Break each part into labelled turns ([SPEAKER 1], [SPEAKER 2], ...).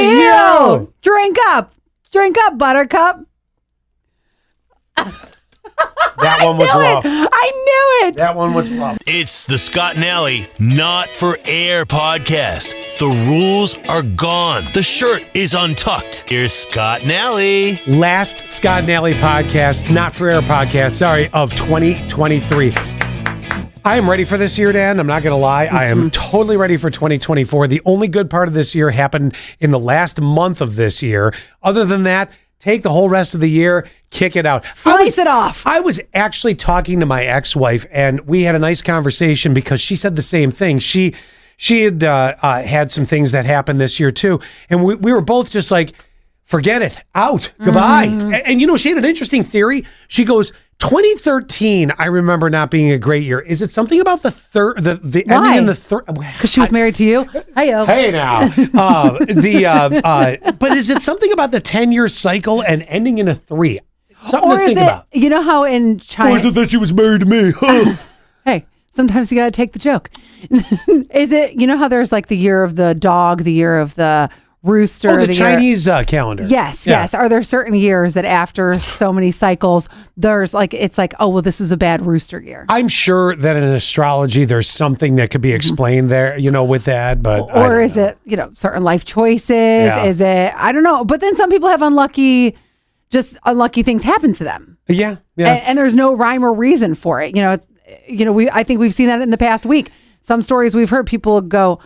[SPEAKER 1] you. Drink up, Buttercup.
[SPEAKER 2] That one was rough.
[SPEAKER 1] I knew it.
[SPEAKER 2] That one was rough.
[SPEAKER 3] It's the Scott and Allie Not For Air podcast. The rules are gone. The shirt is untucked. Here's Scott and Allie.
[SPEAKER 2] Last Scott and Allie podcast, Not For Air podcast, of 2023. I am ready for this year, Dan. I'm not going to lie. I am totally ready for 2024. The only good part of this year happened in the last month of this year. Other than that, take the whole rest of the year, kick it out.
[SPEAKER 1] Slice it off.
[SPEAKER 2] I was actually talking to my ex-wife, and we had a nice conversation because she said the same thing. She had had some things that happened this year, too. And we were both just like, forget it, out, goodbye. And she had an interesting theory. She goes, 2013, I remember not being a great year. Is it something about the ending in the third?
[SPEAKER 1] Because she was married to you? Hi-yo.
[SPEAKER 2] Hey now. But is it something about the 10-year cycle and ending in a 3? Something
[SPEAKER 1] or
[SPEAKER 2] to
[SPEAKER 1] is
[SPEAKER 2] think
[SPEAKER 1] it,
[SPEAKER 2] about.
[SPEAKER 1] You know how in China...
[SPEAKER 2] Or is it that she was married to me?
[SPEAKER 1] Hey, sometimes you got to take the joke. Is it, you know how there's like the year of the dog, the year of the rooster?
[SPEAKER 2] Oh, the Chinese calendar.
[SPEAKER 1] Yes, yeah. Yes. Are there certain years that after so many cycles, there's like, it's like, oh, well, this is a bad rooster year?
[SPEAKER 2] I'm sure that in astrology, there's something that could be explained there, with that. But
[SPEAKER 1] or is it, certain life choices? Yeah. Is it, I don't know. But then some people have unlucky things happen to them.
[SPEAKER 2] Yeah.
[SPEAKER 1] And there's no rhyme or reason for it. I think we've seen that in the past week. Some stories we've heard, people go,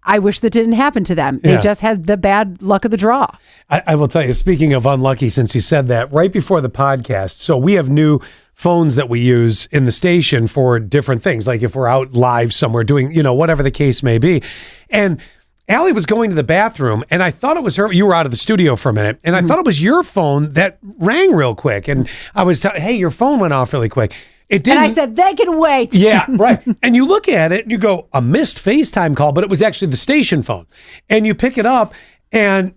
[SPEAKER 1] I wish that didn't happen to them. They just had the bad luck of the draw.
[SPEAKER 2] I will tell you, speaking of unlucky, since you said that, right before the podcast, so we have new phones that we use in the station for different things, like if we're out live somewhere doing, whatever the case may be. And Allie was going to the bathroom, and I thought it was her. You were out of the studio for a minute, and I thought it was your phone that rang real quick. And I was hey, your phone went off really quick. It didn't.
[SPEAKER 1] And I said, they can wait.
[SPEAKER 2] Yeah, right. And you look at it and you go, a missed FaceTime call, but it was actually the station phone. And you pick it up, and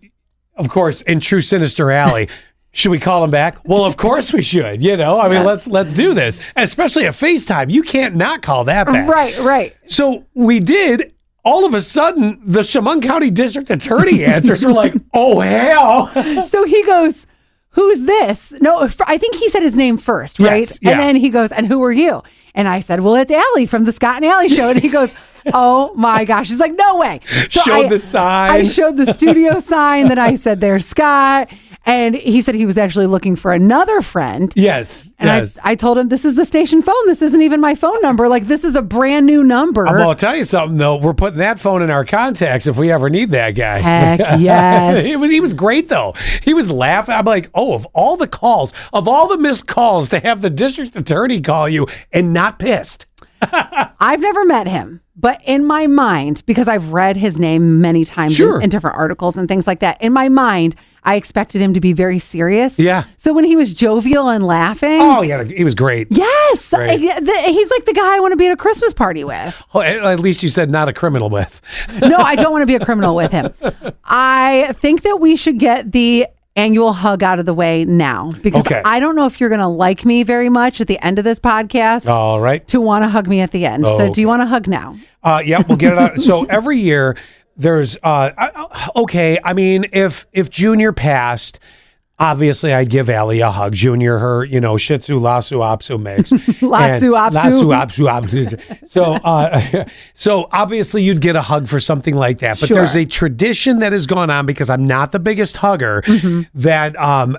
[SPEAKER 2] of course, in true sinister Allie, should we call him back? Well, of course we should. Let's do this. Especially a FaceTime. You can't not call that back.
[SPEAKER 1] Right.
[SPEAKER 2] So we did. All of a sudden, the Chemung County District Attorney answers. We're like, oh, hell.
[SPEAKER 1] So he goes, who's this? No, I think he said his name first, right?
[SPEAKER 2] Yes, yeah.
[SPEAKER 1] And then he goes, and who are you? And I said, well, it's Allie from the Scott and Allie show. And he goes, oh my gosh. He's like, no way. So
[SPEAKER 2] the sign.
[SPEAKER 1] I showed the studio sign. Then I said, there's Scott. And he said he was actually looking for another friend.
[SPEAKER 2] Yes.
[SPEAKER 1] And I told him, this is the station phone. This isn't even my phone number. Like, this is a brand new number.
[SPEAKER 2] I'll tell you something, though. We're putting that phone in our contacts if we ever need that guy.
[SPEAKER 1] Heck yes.
[SPEAKER 2] He was great, though. He was laughing. I'm like, of all the missed calls to have the district attorney call you and not pissed.
[SPEAKER 1] I've never met him, but in my mind, because I've read his name many times in different articles and things like that, in my mind, I expected him to be very serious.
[SPEAKER 2] Yeah.
[SPEAKER 1] So when he was jovial and laughing.
[SPEAKER 2] Oh, yeah, he was great.
[SPEAKER 1] Yes.
[SPEAKER 2] Great.
[SPEAKER 1] He's like the guy I want to be at a Christmas party with.
[SPEAKER 2] Oh, at least you said not a criminal with.
[SPEAKER 1] No, I don't want to be a criminal with him. I think that we should get the annual hug out of the way now, because I don't know if you're going to like me very much at the end of this podcast.
[SPEAKER 2] All right.
[SPEAKER 1] To want to hug me at the end. So do you want to hug now?
[SPEAKER 2] Yeah, we'll get it out. So every year there's, I mean, if Junior passed, obviously I'd give Allie a hug. Junior, her, Shih Tzu, Lhasa Apso mix.
[SPEAKER 1] Lhasa
[SPEAKER 2] Apso. So obviously you'd get a hug for something like that. But there's a tradition that has gone on, because I'm not the biggest hugger, that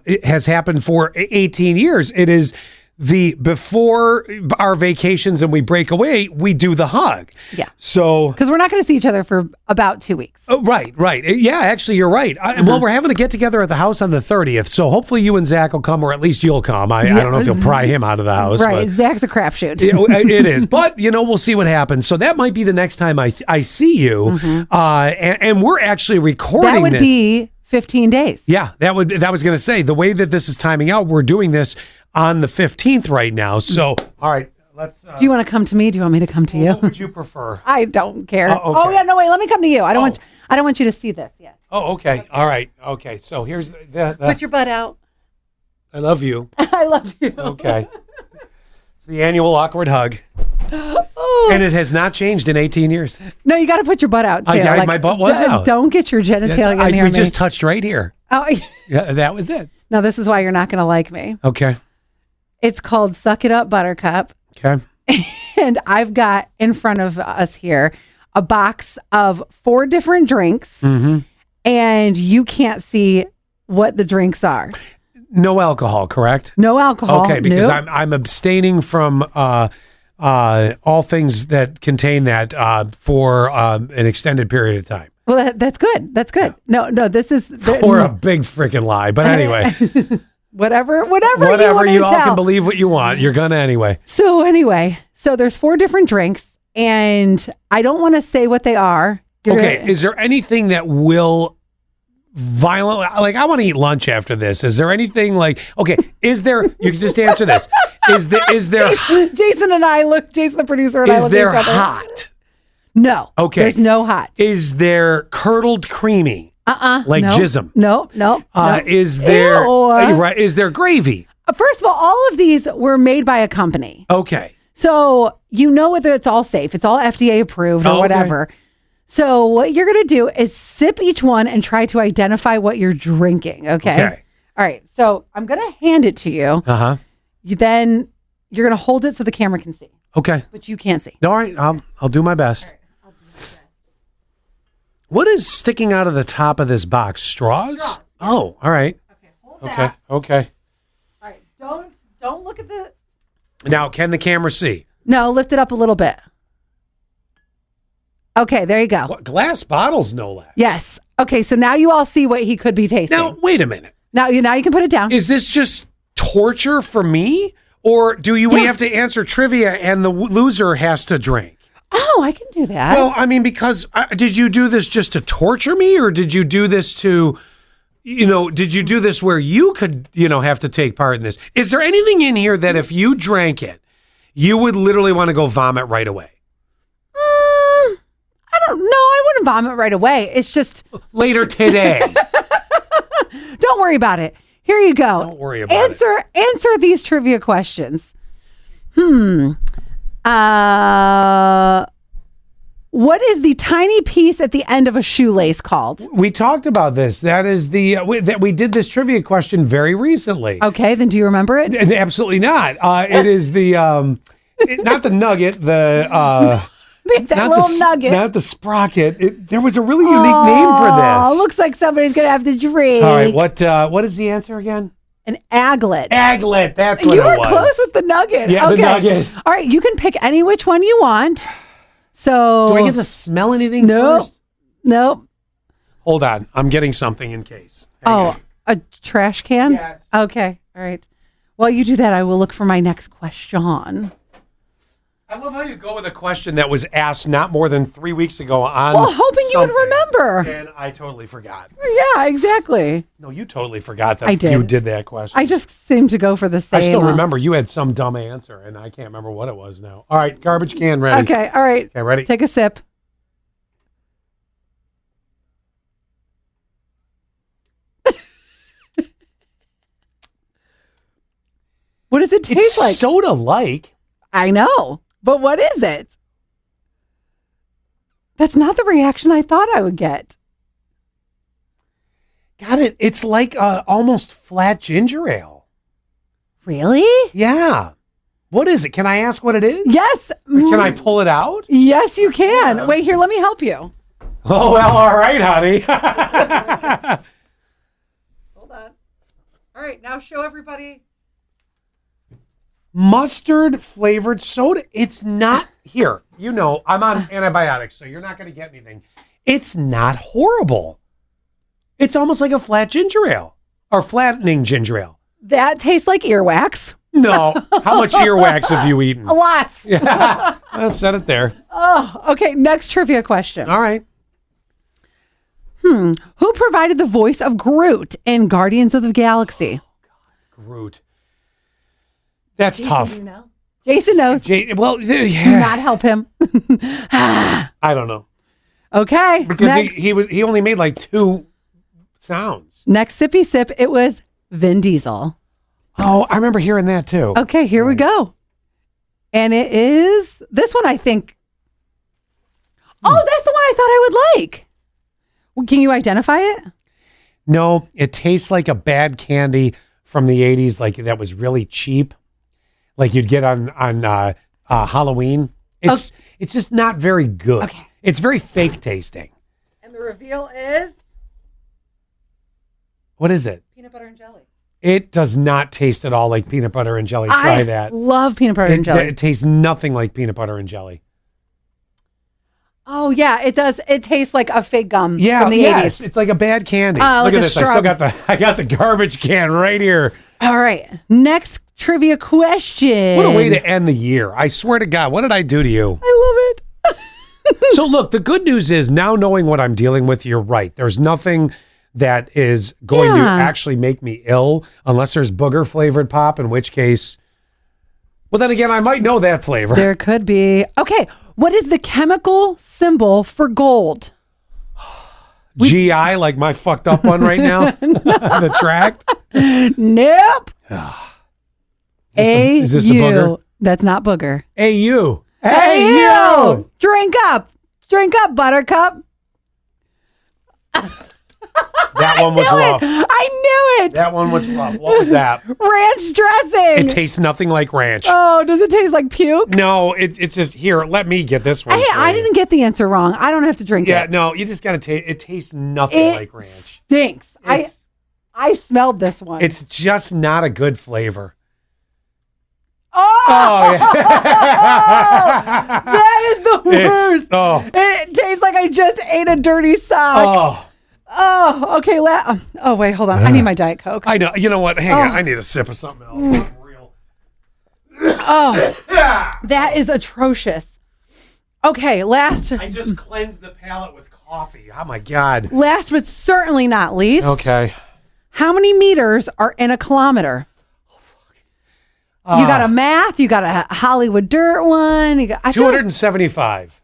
[SPEAKER 2] it has happened for 18 years. It is before our vacations and we break away, we do the hug.
[SPEAKER 1] Yeah.
[SPEAKER 2] So,
[SPEAKER 1] because we're not going to see each other for about 2 weeks.
[SPEAKER 2] Oh, right. Yeah, actually, you're right. Well, we're having a get together at the house on the 30th. So hopefully you and Zach will come, or at least you'll come. I don't know if you'll pry him out of the house.
[SPEAKER 1] Right. But Zach's a crapshoot.
[SPEAKER 2] It is. But, we'll see what happens. So that might be the next time I see you. And we're actually recording this.
[SPEAKER 1] That would be 15 days.
[SPEAKER 2] Yeah, that was going to say, the way that this is timing out, we're doing this on the 15th right now. So, all right, let's... do
[SPEAKER 1] you want to come to me? Do you want me to come to you?
[SPEAKER 2] What would you prefer?
[SPEAKER 1] I don't care.
[SPEAKER 2] Okay.
[SPEAKER 1] Oh, yeah, no, wait, let me come to you. I don't want you to see this yet.
[SPEAKER 2] Oh, okay. All right. Okay, so here's the
[SPEAKER 1] Put your butt out.
[SPEAKER 2] I love you.
[SPEAKER 1] I love you.
[SPEAKER 2] Okay. It's the annual awkward hug. And it has not changed in 18 years.
[SPEAKER 1] No, you got to put your butt out, too.
[SPEAKER 2] My butt was out.
[SPEAKER 1] Don't get your genitalia near me.
[SPEAKER 2] We just touched right here.
[SPEAKER 1] Oh,
[SPEAKER 2] yeah, that was it.
[SPEAKER 1] No, this is why you're not going to like me.
[SPEAKER 2] Okay.
[SPEAKER 1] It's called Suck It Up Buttercup.
[SPEAKER 2] Okay.
[SPEAKER 1] And I've got in front of us here a box of 4 different drinks.
[SPEAKER 2] Mm-hmm.
[SPEAKER 1] And you can't see what the drinks are.
[SPEAKER 2] No alcohol, correct?
[SPEAKER 1] No alcohol.
[SPEAKER 2] Okay, because
[SPEAKER 1] nope.
[SPEAKER 2] I'm abstaining from all things that contain that for an extended period of time.
[SPEAKER 1] Well, that's good. That's good. Yeah. No, this is...
[SPEAKER 2] Or a big freaking lie. But anyway.
[SPEAKER 1] Whatever
[SPEAKER 2] you all can believe what you want. You're going to anyway.
[SPEAKER 1] So there's 4 different drinks, and I don't want to say what they are.
[SPEAKER 2] Is there anything that will violently, like I want to eat lunch after this. Is there anything like, is there, you can just answer this. Is there,
[SPEAKER 1] Jason the producer and I look at each other.
[SPEAKER 2] Is there hot?
[SPEAKER 1] No.
[SPEAKER 2] Okay.
[SPEAKER 1] There's no hot.
[SPEAKER 2] Is there curdled creamy? Like
[SPEAKER 1] no,
[SPEAKER 2] jism?
[SPEAKER 1] No.
[SPEAKER 2] Is there, is there gravy?
[SPEAKER 1] First of all of these were made by a company.
[SPEAKER 2] Okay.
[SPEAKER 1] So you know whether it's all safe. It's all FDA approved or whatever. So what you're going to do is sip each one and try to identify what you're drinking. Okay. All right. So I'm going to hand it to you. Then you're going to hold it so the camera can see.
[SPEAKER 2] Okay.
[SPEAKER 1] But you can't see.
[SPEAKER 2] All right. I'll do my best. All right. I'll do my best. What is sticking out of the top of this box? Straws?
[SPEAKER 1] Straws. Yeah.
[SPEAKER 2] Oh, all right.
[SPEAKER 1] Okay. Hold that.
[SPEAKER 2] Okay.
[SPEAKER 1] All right. Don't look at the...
[SPEAKER 2] Now, can the camera see?
[SPEAKER 1] No, lift it up a little bit. Okay, there you go.
[SPEAKER 2] What, glass bottles, no less.
[SPEAKER 1] Yes. Okay, so now you all see what he could be tasting.
[SPEAKER 2] Now, wait a minute.
[SPEAKER 1] Now you can put it down.
[SPEAKER 2] Is this just torture for me? Or do we have to answer trivia and the loser has to drink?
[SPEAKER 1] Oh, I can do that.
[SPEAKER 2] Well, I mean, because did you do this just to torture me? Or did you do this to, did you do this where you could, have to take part in this? Is there anything in here that if you drank it, you would literally want to go vomit right away?
[SPEAKER 1] I don't know. I wouldn't vomit right away. It's just...
[SPEAKER 2] Later today.
[SPEAKER 1] Don't worry about it. Here you go.
[SPEAKER 2] Don't worry about it.
[SPEAKER 1] Answer these trivia questions. What is the tiny piece at the end of a shoelace called?
[SPEAKER 2] We talked about this. That is we did this trivia question very recently.
[SPEAKER 1] Okay, then do you remember it?
[SPEAKER 2] Absolutely not. It is the not the nugget,
[SPEAKER 1] nugget.
[SPEAKER 2] Not the sprocket. There was a really unique name for this.
[SPEAKER 1] Oh, looks like somebody's going to have to drink.
[SPEAKER 2] All right, what is the answer again?
[SPEAKER 1] An aglet.
[SPEAKER 2] Aglet, that's what it was.
[SPEAKER 1] You were close with the nugget.
[SPEAKER 2] Yeah,
[SPEAKER 1] okay.
[SPEAKER 2] The nugget.
[SPEAKER 1] All right, you can pick any which one you want. So...
[SPEAKER 2] Do I get to smell anything first?
[SPEAKER 1] Nope.
[SPEAKER 2] Hold on. I'm getting something in case. Hang on.
[SPEAKER 1] A trash can?
[SPEAKER 2] Yes.
[SPEAKER 1] Okay, all right. While you do that, I will look for my next question.
[SPEAKER 2] I love how you go with a question that was asked not more than 3 weeks ago on
[SPEAKER 1] hoping you would remember.
[SPEAKER 2] And I totally forgot.
[SPEAKER 1] Yeah, exactly.
[SPEAKER 2] No, you totally forgot that
[SPEAKER 1] I did.
[SPEAKER 2] You did that question.
[SPEAKER 1] I just seem to go for the same.
[SPEAKER 2] I still remember you had some dumb answer, and I can't remember what it was now. All right, garbage can ready.
[SPEAKER 1] Okay, all right.
[SPEAKER 2] Okay, ready?
[SPEAKER 1] Take a sip. What does it taste like?
[SPEAKER 2] It's soda-like.
[SPEAKER 1] I know, but what is it? That's not the reaction I thought I would get.
[SPEAKER 2] Got it. It's like almost flat ginger ale.
[SPEAKER 1] Really?
[SPEAKER 2] Yeah. What is it? Can I ask what it is?
[SPEAKER 1] Yes.
[SPEAKER 2] Can I pull it out?
[SPEAKER 1] Yes, you can. Wait, here, let me help you.
[SPEAKER 2] Oh, well, all right, honey.
[SPEAKER 1] Hold on. All right, now show everybody.
[SPEAKER 2] Mustard flavored soda. It's not here. I'm on antibiotics, so you're not going to get anything. It's not horrible. It's almost like a flat ginger ale or flattening ginger ale.
[SPEAKER 1] That tastes like earwax.
[SPEAKER 2] No. How much earwax have you eaten?
[SPEAKER 1] Lots.
[SPEAKER 2] Yeah. Well, set it there.
[SPEAKER 1] Oh, okay. Next trivia question.
[SPEAKER 2] All right.
[SPEAKER 1] Who provided the voice of Groot in Guardians of the Galaxy?
[SPEAKER 2] Oh, God. Groot. That's tough.
[SPEAKER 1] Do you know? Jason knows.
[SPEAKER 2] Yeah.
[SPEAKER 1] Do not help him.
[SPEAKER 2] I don't know.
[SPEAKER 1] Okay.
[SPEAKER 2] Because he only made like 2 sounds.
[SPEAKER 1] Next sippy sip, it was Vin Diesel.
[SPEAKER 2] Oh, I remember hearing that too.
[SPEAKER 1] Okay, here we go. And it is this one, I think. Oh, that's the one I thought I would like. Can you identify it?
[SPEAKER 2] No, it tastes like a bad candy from the 80s, like that was really cheap. Like you'd get on Halloween. It's just not very good.
[SPEAKER 1] Okay.
[SPEAKER 2] It's very fake tasting.
[SPEAKER 1] And the reveal is
[SPEAKER 2] What is it?
[SPEAKER 1] peanut butter and jelly.
[SPEAKER 2] It does not taste at all like peanut butter and jelly. Try that.
[SPEAKER 1] I love peanut butter and jelly.
[SPEAKER 2] It tastes nothing like peanut butter and jelly.
[SPEAKER 1] Oh, yeah, it does. It tastes like a fake gum
[SPEAKER 2] Yeah,
[SPEAKER 1] from the 80s.
[SPEAKER 2] It's like a bad candy.
[SPEAKER 1] Like
[SPEAKER 2] Look at
[SPEAKER 1] a
[SPEAKER 2] this.
[SPEAKER 1] straw.
[SPEAKER 2] I got the garbage can right here.
[SPEAKER 1] All right. Next trivia question.
[SPEAKER 2] What a way to end the year. I swear to God, what did I do to you?
[SPEAKER 1] I love it.
[SPEAKER 2] So look, the good news is now knowing what I'm dealing with, you're right. There's nothing that is going to actually make me ill unless there's booger flavored pop, in which case, well, then again, I might know that flavor.
[SPEAKER 1] There could be. Okay. What is the chemical symbol for gold?
[SPEAKER 2] GI, like my fucked up one right now? The tract?
[SPEAKER 1] Nope.
[SPEAKER 2] Is this the booger?
[SPEAKER 1] That's not booger.
[SPEAKER 2] AU.
[SPEAKER 1] AU. Drink up. Drink up, Buttercup.
[SPEAKER 2] That one was rough.
[SPEAKER 1] I knew it.
[SPEAKER 2] That one was rough. What was that?
[SPEAKER 1] Ranch dressing.
[SPEAKER 2] It tastes nothing like ranch.
[SPEAKER 1] Oh, does it taste like puke?
[SPEAKER 2] No, it's just, here, let me get this one.
[SPEAKER 1] Hey, I didn't get the answer wrong. I don't have to drink
[SPEAKER 2] Yeah,
[SPEAKER 1] it.
[SPEAKER 2] no, you just got to taste, it tastes nothing like ranch.
[SPEAKER 1] Stinks. I smelled this one.
[SPEAKER 2] It's just not a good flavor.
[SPEAKER 1] Oh,
[SPEAKER 2] yeah.
[SPEAKER 1] that is the worst. It tastes like I just ate a dirty sock. Oh, okay. Oh, wait, hold on. I need my Diet Coke.
[SPEAKER 2] I know. You know what? Hang on. I need a sip of something else. Something real.
[SPEAKER 1] That is atrocious. Okay, last.
[SPEAKER 2] I just cleansed the palate with coffee. Oh, my God.
[SPEAKER 1] Last but certainly not least.
[SPEAKER 2] Okay.
[SPEAKER 1] How many meters are in a kilometer? You got a math. You got a Hollywood Dirt one. You got
[SPEAKER 2] 275.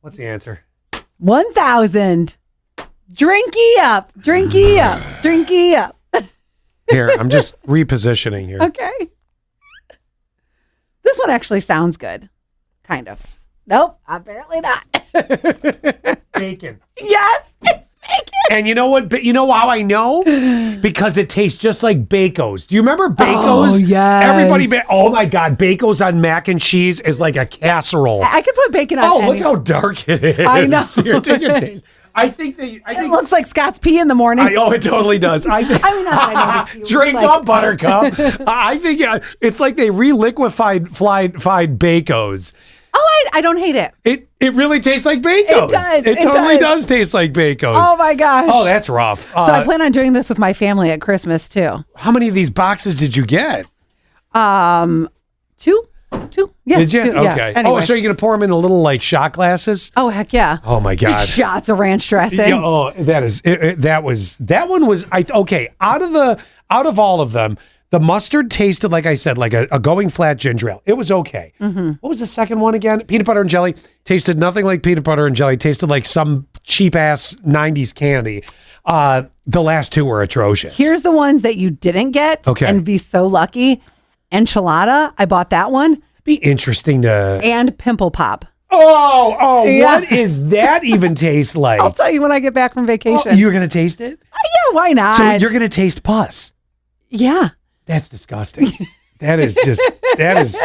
[SPEAKER 2] What's the answer?
[SPEAKER 1] 1,000. Drinky up. Drinky up. Drinky up.
[SPEAKER 2] Here, I'm just repositioning here.
[SPEAKER 1] Okay. This one actually sounds good. Kind of. Nope, apparently not.
[SPEAKER 2] Bacon.
[SPEAKER 1] Yes, it's bacon.
[SPEAKER 2] And you know what? But you know how I know? Because it tastes just like Bacos. Do you remember Bacos?
[SPEAKER 1] Oh, yes.
[SPEAKER 2] Everybody, oh my God, Bacos on mac and cheese is like a casserole.
[SPEAKER 1] I could put bacon on
[SPEAKER 2] look how dark it is.
[SPEAKER 1] I know.
[SPEAKER 2] Here, take a taste. I think
[SPEAKER 1] it looks like Scott's pee in the morning.
[SPEAKER 2] It totally does. I mean, not that I know that drink up, Buttercup. I think it's like they reliquefied Bacos.
[SPEAKER 1] Oh, I don't hate it.
[SPEAKER 2] It really tastes like Bacos.
[SPEAKER 1] It does.
[SPEAKER 2] It totally does taste like Bacos.
[SPEAKER 1] Oh my gosh.
[SPEAKER 2] Oh, that's rough.
[SPEAKER 1] So I plan on doing this with my family at Christmas too.
[SPEAKER 2] How many of these boxes did you get?
[SPEAKER 1] Two. Yeah.
[SPEAKER 2] Did you?
[SPEAKER 1] Two.
[SPEAKER 2] Okay.
[SPEAKER 1] Yeah. Anyway.
[SPEAKER 2] Oh, so you're gonna pour them in the little like shot glasses?
[SPEAKER 1] Oh heck yeah.
[SPEAKER 2] Oh my God.
[SPEAKER 1] Shots of ranch dressing.
[SPEAKER 2] Yeah, that one was okay. Out of all of them, the mustard tasted, like I said, like a going flat ginger ale. It was okay. Mm-hmm. What was the second one again? Peanut butter and jelly. Tasted nothing like peanut butter and jelly. Tasted like some cheap ass 90s candy. The last two were atrocious.
[SPEAKER 1] Here's the ones that you didn't get and be so lucky. Enchilada. I bought that one.
[SPEAKER 2] Be interesting to.
[SPEAKER 1] And pimple pop.
[SPEAKER 2] Yeah. What is that even taste like?
[SPEAKER 1] I'll tell you when I get back from vacation.
[SPEAKER 2] You're going to taste it?
[SPEAKER 1] Yeah, why not?
[SPEAKER 2] So you're going to taste pus?
[SPEAKER 1] Yeah.
[SPEAKER 2] That's disgusting. That is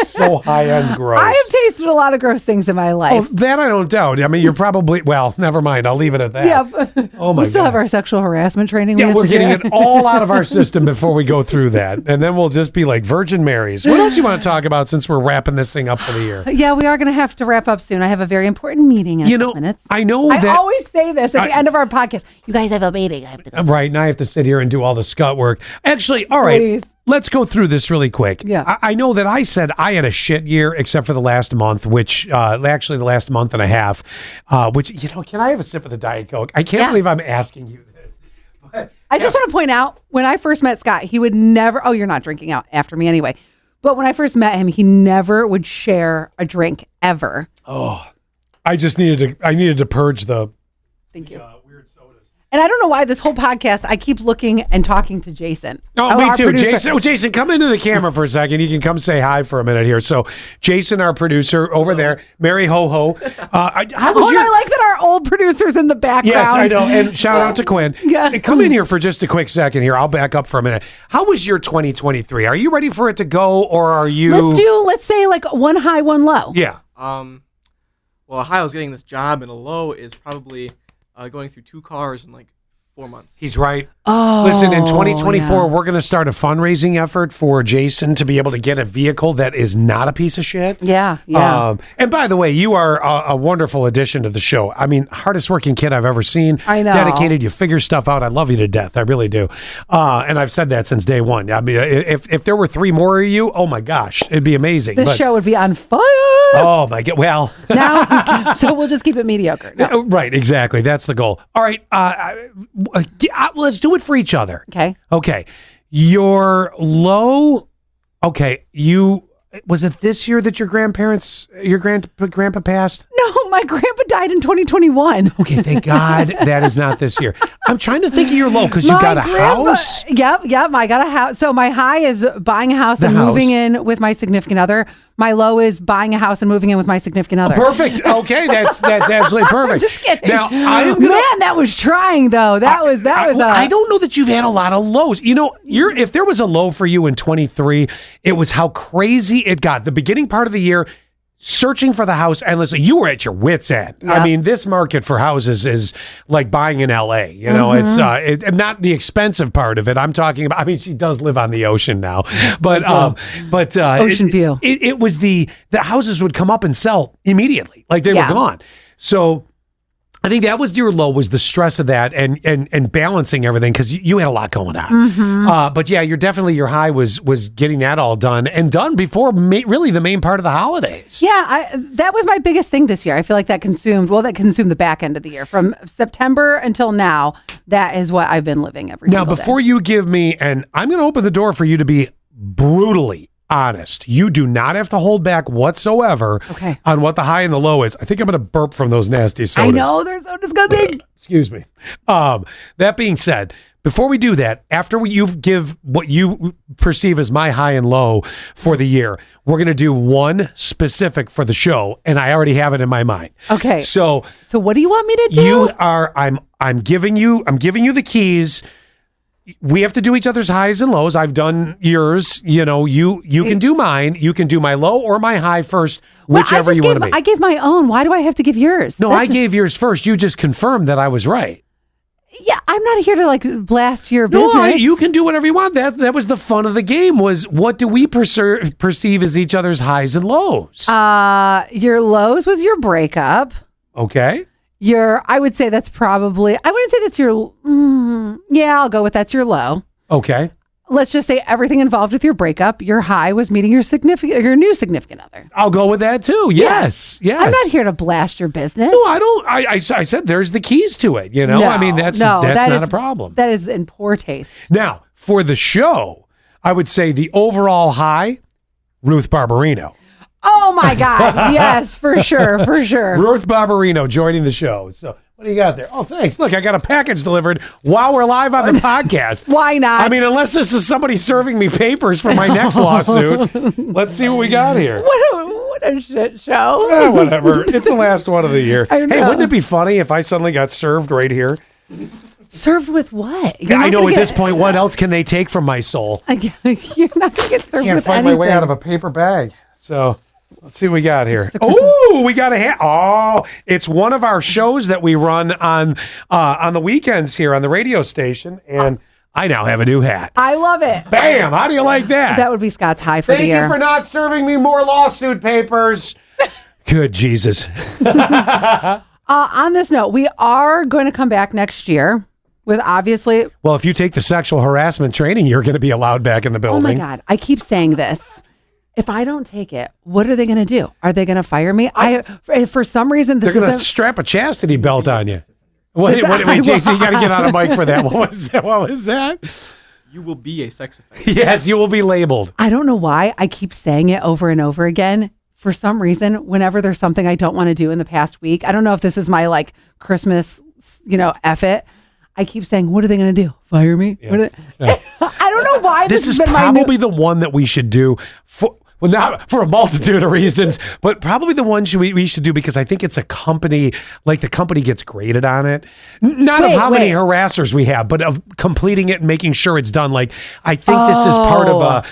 [SPEAKER 2] so high end gross.
[SPEAKER 1] I have tasted a lot of gross things in my life.
[SPEAKER 2] Oh, that I don't doubt. I mean, you're probably, well, never mind. I'll leave it at that.
[SPEAKER 1] Yeah.
[SPEAKER 2] Oh my
[SPEAKER 1] we still
[SPEAKER 2] God.
[SPEAKER 1] have our sexual harassment training.
[SPEAKER 2] Yeah, we're getting it all out of our system before we go through that. And then we'll just be like Virgin Marys. What else you want to talk about since we're wrapping this thing up for the year?
[SPEAKER 1] Yeah, we are going to have to wrap up soon. I have a very important meeting in a couple minutes.
[SPEAKER 2] I know that.
[SPEAKER 1] I always say this at the end of our podcast. You guys have a meeting. I have to go.
[SPEAKER 2] Right. And I have to sit here and do all the scut work. Actually, all right.
[SPEAKER 1] Please.
[SPEAKER 2] Let's go through this really quick.
[SPEAKER 1] Yeah.
[SPEAKER 2] I know that I said I had a shit year except for the last month, which actually the last month and a half, which, can I have a sip of the Diet Coke? I can't believe I'm asking you this. But,
[SPEAKER 1] I just want to point out, when I first met Scott, he would never, you're not drinking out after me anyway. But when I first met him, he never would share a drink ever.
[SPEAKER 2] I just needed to purge the
[SPEAKER 1] Thank you.
[SPEAKER 2] Weird sodas.
[SPEAKER 1] And I don't know why this whole podcast, I keep looking and talking to Jason.
[SPEAKER 2] Oh, me too. Jason, come into the camera for a second. You can come say hi for a minute here. So Jason, our producer over there, Mary Ho Ho. I like
[SPEAKER 1] that our old producer's in the background.
[SPEAKER 2] Yes, I know. And shout out to Quinn.
[SPEAKER 1] Yeah.
[SPEAKER 2] Hey, come in here for just a quick second here. I'll back up for a minute. How was your 2023? Are you ready for it to go, or are you?
[SPEAKER 1] Let's say like one high, one low.
[SPEAKER 2] Yeah.
[SPEAKER 4] Well, a high, I was getting this job, and a low is probably going through 2 cars in like 4 months.
[SPEAKER 2] He's right.
[SPEAKER 1] Oh,
[SPEAKER 2] listen, in 2024, we're going to start a fundraising effort for Jason to be able to get a vehicle that is not a piece of shit.
[SPEAKER 1] Yeah.
[SPEAKER 2] And by the way, you are a wonderful addition to the show. I mean, hardest working kid I've ever seen.
[SPEAKER 1] I know.
[SPEAKER 2] Dedicated. You figure stuff out. I love you to death. I really do. And I've said that since day one. I mean, if there were 3 more of you, oh my gosh, it'd be amazing.
[SPEAKER 1] The show would be on fire.
[SPEAKER 2] Oh my God. Well,
[SPEAKER 1] now, so we'll just keep it mediocre. No.
[SPEAKER 2] Right. Exactly. That's the goal. All right. Let's do it for each other. Okay. Your low. Okay. Was it this year that your grandpa passed?
[SPEAKER 1] No, my grandpa died in 2021.
[SPEAKER 2] Okay, thank God that is not this year. I'm trying to think of your low because you got a house.
[SPEAKER 1] Yep. I got a house. So my high is buying a house and moving in with my significant other. My low is buying a house and moving in with my significant other.
[SPEAKER 2] Perfect. Okay, that's absolutely perfect.
[SPEAKER 1] Just kidding.
[SPEAKER 2] Now,
[SPEAKER 1] that was trying though. I
[SPEAKER 2] don't know that you've had a lot of lows. You know, if there was a low for you in 23, it was how crazy it got. The beginning part of the year, searching for the house endlessly. You were at your wits' end. Yep. I mean, this market for houses is like buying in LA. You know, it's not the expensive part of it. I'm talking about. I mean, she does live on the ocean now, but
[SPEAKER 1] ocean view.
[SPEAKER 2] It was the houses would come up and sell immediately, like they were gone. So I think that was your low, was the stress of that and balancing everything, because you had a lot going on. But yeah, your high was getting that all done before really the main part of the holidays.
[SPEAKER 1] Yeah, that was my biggest thing this year. I feel like that consumed the back end of the year. From September until now, that is what I've been living every single day.
[SPEAKER 2] Now, before you give me, and I'm going to open the door for you to be brutally honest. You do not have to hold back whatsoever on what the high and the low is. I think I'm going to burp from those nasty sodas.
[SPEAKER 1] I know, they're so disgusting.
[SPEAKER 2] Excuse me. That being said, before we do that, after you give what you perceive as my high and low for the year, we're going to do one specific for the show, and I already have it in my mind.
[SPEAKER 1] Okay.
[SPEAKER 2] So
[SPEAKER 1] what do you want me to do?
[SPEAKER 2] I'm giving you the keys. We have to do each other's highs and lows. I've done yours. You know, you can do mine. You can do my low or my high first, whichever you want to be.
[SPEAKER 1] I gave my own. Why do I have to give yours?
[SPEAKER 2] No, I gave yours first. You just confirmed that I was right.
[SPEAKER 1] Yeah, I'm not here to like blast your business.
[SPEAKER 2] No, you can do whatever you want. That was the fun of the game, was what do we perceive as each other's highs and lows?
[SPEAKER 1] Your lows was your breakup.
[SPEAKER 2] Okay.
[SPEAKER 1] I would say that's probably, I wouldn't say that's your, I'll go with that's your low.
[SPEAKER 2] Okay.
[SPEAKER 1] Let's just say everything involved with your breakup. Your high was meeting your new significant other.
[SPEAKER 2] I'll go with that too. Yes.
[SPEAKER 1] I'm not here to blast your business.
[SPEAKER 2] No, I don't. I said there's the keys to it. You know, I mean, that's not a problem.
[SPEAKER 1] That is in poor taste.
[SPEAKER 2] Now, for the show, I would say the overall high, Ruth Barbarino.
[SPEAKER 1] Oh my God. Yes, for sure.
[SPEAKER 2] Ruth Barbarino joining the show. So what do you got there? Oh, thanks. Look, I got a package delivered while we're live on the podcast.
[SPEAKER 1] Why not?
[SPEAKER 2] I mean, unless this is somebody serving me papers for my next lawsuit. Let's see what we got here.
[SPEAKER 1] What a shit show.
[SPEAKER 2] Whatever. It's the last one of the year. Hey, wouldn't it be funny if I suddenly got served right here?
[SPEAKER 1] Served with what?
[SPEAKER 2] I know at this point, what else can they take from my soul?
[SPEAKER 1] You're not going to get served with anything.
[SPEAKER 2] Can't find my way out of a paper bag. So let's see what we got here. Oh, we got a hat. Oh, it's one of our shows that we run on the weekends here on the radio station, and I now have a new hat.
[SPEAKER 1] I love it.
[SPEAKER 2] Bam! How do you like that?
[SPEAKER 1] That would be Scott's high for the year.
[SPEAKER 2] Thank you for not serving me more lawsuit papers. Good Jesus.
[SPEAKER 1] On this note, we are going to come back next year with obviously.
[SPEAKER 2] Well, if you take the sexual harassment training, you're going to be allowed back in the building.
[SPEAKER 1] Oh my God! I keep saying this. If I don't take it, what are they going to do? Are they going to fire me? For some reason,
[SPEAKER 2] they're going to strap a chastity belt on you. Wait, Jason, you got to get on a mic for that. What was that?
[SPEAKER 4] You will be a sex offender.
[SPEAKER 2] Yes, you will be labeled.
[SPEAKER 1] I don't know why I keep saying it over and over again. For some reason, whenever there's something I don't want to do in the past week, I don't know if this is my like Christmas, F it. I keep saying, what are they going to do? Fire me?
[SPEAKER 2] Yeah.
[SPEAKER 1] What are they- I don't know why
[SPEAKER 2] This
[SPEAKER 1] has
[SPEAKER 2] is
[SPEAKER 1] been my
[SPEAKER 2] probably the one that we should do for. Well, not for a multitude of reasons, but probably the one we should do because I think it's a company, like the company gets graded on it. Not of how many harassers we have, but of completing it and making sure it's done. Like, I think this is part of a,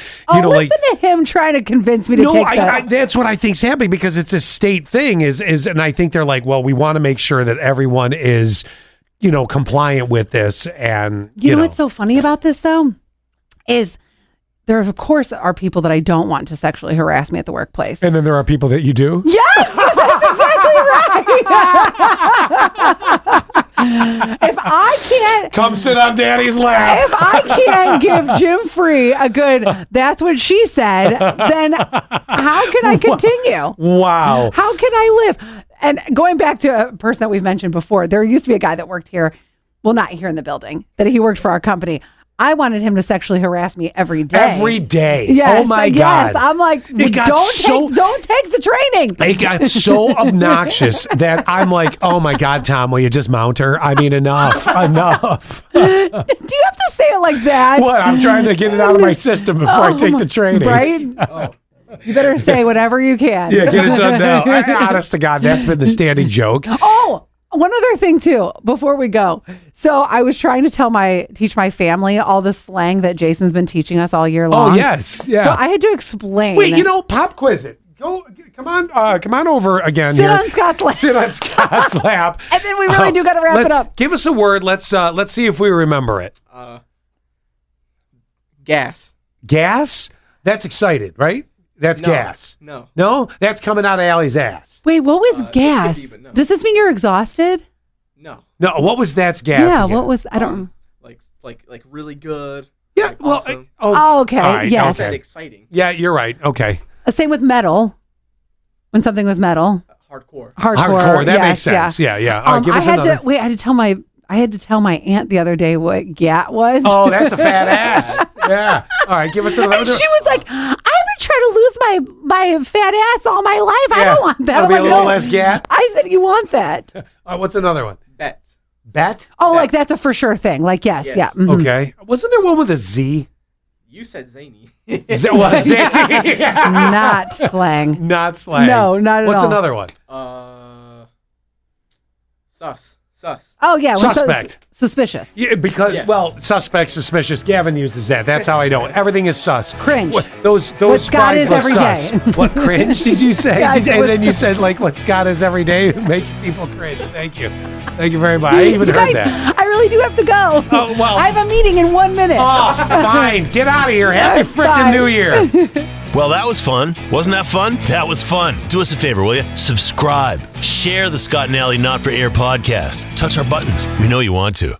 [SPEAKER 1] listen to him trying to convince me to take that.
[SPEAKER 2] That's what I think's happening because it's a state thing and I think they're like, well, we want to make sure that everyone is, compliant with this. And
[SPEAKER 1] you know what's so funny about this though, is there, of course, are people that I don't want to sexually harass me at the workplace.
[SPEAKER 2] And then there are people that you do?
[SPEAKER 1] Yes, that's exactly right. If I can't...
[SPEAKER 2] Come sit on Daddy's lap.
[SPEAKER 1] If I can't give Jim Free a good, that's what she said, then how can I continue?
[SPEAKER 2] Wow.
[SPEAKER 1] How can I live? And going back to a person that we've mentioned before, there used to be a guy that worked here, well, not here in the building, that he worked for our company. I wanted him to sexually harass me every day.
[SPEAKER 2] Every day.
[SPEAKER 1] Yes,
[SPEAKER 2] oh my God.
[SPEAKER 1] Yes. I'm like, don't take the training.
[SPEAKER 2] It got so obnoxious that I'm like, oh my God, Tom, will you just mount her? I mean, enough.
[SPEAKER 1] Do you have to say it like that?
[SPEAKER 2] What? I'm trying to get it out of my system before I take the training.
[SPEAKER 1] Right? You better say whatever you can.
[SPEAKER 2] Yeah, get it done now. Honest to God, that's been the standing joke.
[SPEAKER 1] Oh, one other thing too, before we go. So I was trying to teach my family all the slang that Jason's been teaching us all year long.
[SPEAKER 2] Oh, yes. Yeah.
[SPEAKER 1] So I had to explain.
[SPEAKER 2] Wait, pop quiz it. Go, come on over again.
[SPEAKER 1] Sit on Scott's lap.
[SPEAKER 2] Sit on Scott's lap.
[SPEAKER 1] And then we really do got to wrap it up.
[SPEAKER 2] Give us a word. Let's see if we remember it.
[SPEAKER 4] Gas.
[SPEAKER 2] Gas? That's excited, right? That's gas. No? That's coming out of Allie's ass.
[SPEAKER 1] Wait, what was gas?
[SPEAKER 4] No.
[SPEAKER 1] Does this mean you're exhausted?
[SPEAKER 4] No,
[SPEAKER 2] what was that's gas?
[SPEAKER 1] Yeah,
[SPEAKER 2] again?
[SPEAKER 1] what was, I don't
[SPEAKER 4] like really good.
[SPEAKER 2] Yeah,
[SPEAKER 4] like
[SPEAKER 2] well,
[SPEAKER 4] awesome.
[SPEAKER 1] okay,
[SPEAKER 2] right,
[SPEAKER 1] yes.
[SPEAKER 2] okay.
[SPEAKER 4] Exciting.
[SPEAKER 2] Yeah, you're right. Okay.
[SPEAKER 1] Same with metal. When something was metal.
[SPEAKER 4] Hardcore.
[SPEAKER 2] That makes sense. Yeah. All right, give us another.
[SPEAKER 1] I had to tell my aunt the other day what gat was.
[SPEAKER 2] Oh, that's a fat ass. Yeah. All right, give us another.
[SPEAKER 1] And she was like, I've been trying to lose my fat ass all my life. I don't want that.
[SPEAKER 2] That'll be a little less gat.
[SPEAKER 1] I said, you want that?
[SPEAKER 2] What's another one? Bet?
[SPEAKER 1] Oh, like that's a for sure thing. Like, yes. Yeah. Mm-hmm.
[SPEAKER 2] Okay. Wasn't there one with a Z?
[SPEAKER 4] You said zany.
[SPEAKER 2] Zany.
[SPEAKER 1] Not slang.
[SPEAKER 2] Not slang.
[SPEAKER 1] No, not at all.
[SPEAKER 2] What's another one?
[SPEAKER 4] Sus.
[SPEAKER 1] Oh, yeah.
[SPEAKER 2] Suspect.
[SPEAKER 1] Suspicious.
[SPEAKER 2] Yeah, because, suspect, suspicious. Gavin uses that. That's how I know it. Everything is sus.
[SPEAKER 1] Cringe.
[SPEAKER 2] Those
[SPEAKER 1] what Scott is
[SPEAKER 2] look
[SPEAKER 1] every
[SPEAKER 2] sus.
[SPEAKER 1] day.
[SPEAKER 2] What cringe did you say?
[SPEAKER 1] Yes,
[SPEAKER 2] and then you said, like, what Scott is every day makes people cringe. Thank you. Thank you very much. I even heard that.
[SPEAKER 1] I really do have to go.
[SPEAKER 2] Oh, well.
[SPEAKER 1] I have a meeting in 1 minute.
[SPEAKER 2] Oh, fine. Get out of here. Happy frickin' New Year.
[SPEAKER 3] Well, that was fun. Wasn't that fun? That was fun. Do us a favor, will you? Subscribe. Share the Scott and Alley Not for Air podcast. Touch our buttons. We know you want to.